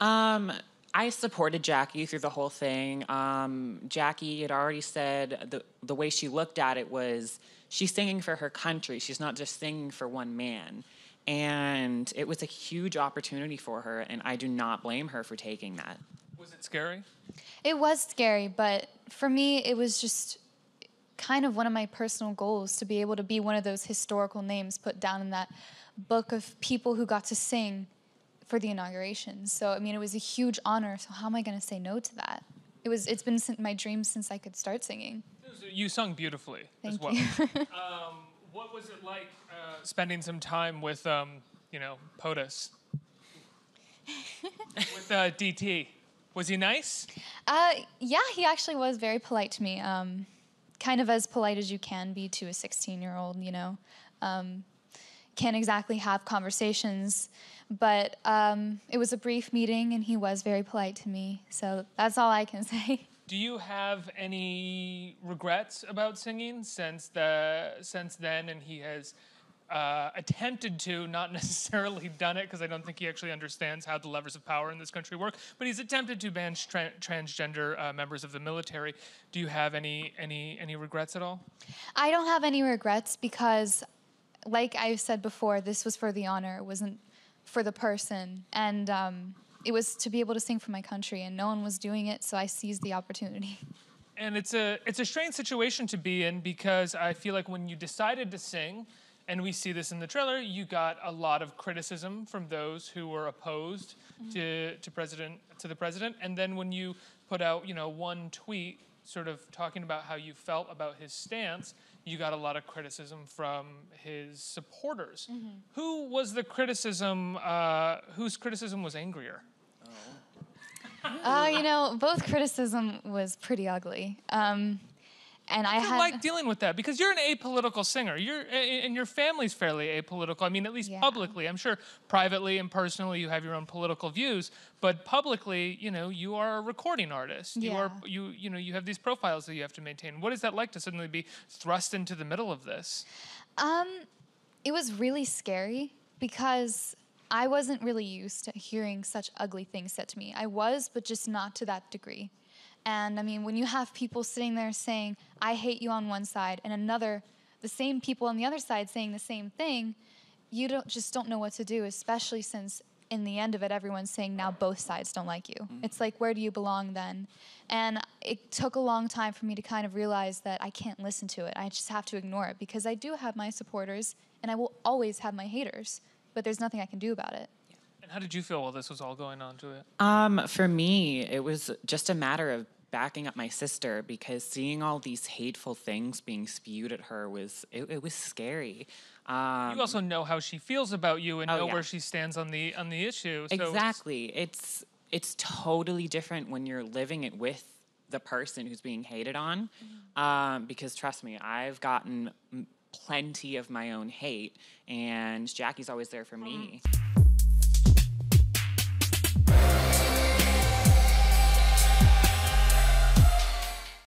I supported Jackie through the whole thing. Jackie had already said the way she looked at it was she's singing for her country. She's not just singing for one man. And it was a huge opportunity for her, and I do not blame her for taking that. Was it scary? It was scary, but for me, it was just kind of one of my personal goals to be able to be one of those historical names put down in that book of people who got to sing for the inauguration. So, I mean, it was a huge honor, so how am I going to say no to that? It's been my dream since I could start singing. You sung beautifully as well. Thank you. What was it like spending some time with, POTUS? With DT? Was he nice? Yeah, he actually was very polite to me. Kind of as polite as you can be to a 16-year-old, you know. Can't exactly have conversations, but it was a brief meeting, and he was very polite to me. So that's all I can say. Do you have any regrets about singing since then, and he has attempted to, not necessarily done it, because I don't think he actually understands how the levers of power in this country work, but he's attempted to ban transgender members of the military. Do you have any regrets at all? I don't have any regrets because, like I said before, this was for the honor. It wasn't for the person. And it was to be able to sing for my country, and no one was doing it, so I seized the opportunity. And it's a strange situation to be in, because I feel like when you decided to sing, and we see this in the trailer, you got a lot of criticism from those who were opposed to the president. And then when you put out, one tweet sort of talking about how you felt about his stance, you got a lot of criticism from his supporters. Who was the criticism, whose criticism was angrier? Both criticism was pretty ugly. And What's it like dealing with that? Because you're an apolitical singer. And your family's fairly apolitical. I mean, at least publicly. I'm sure privately and personally you have your own political views, but publicly, you are a recording artist. Yeah. You have these profiles that you have to maintain. What is that like to suddenly be thrust into the middle of this? It was really scary because I wasn't really used to hearing such ugly things said to me. I was, but just not to that degree. And I mean, when you have people sitting there saying, I hate you on one side, and the same people on the other side saying the same thing, you don't know what to do, especially since in the end of it, everyone's saying now both sides don't like you. It's like, where do you belong then? And it took a long time for me to kind of realize that I can't listen to it. I just have to ignore it, because I do have my supporters, and I will always have my haters, but there's nothing I can do about it. And how did you feel while this was all going on, Juliet? For me, it was just a matter of backing up my sister, because seeing all these hateful things being spewed at her was scary. You also know how she feels about you and know where she stands on the issue. So exactly. It's totally different when you're living it with the person who's being hated on. Because trust me, I've gotten plenty of my own hate, and Jackie's always there for me.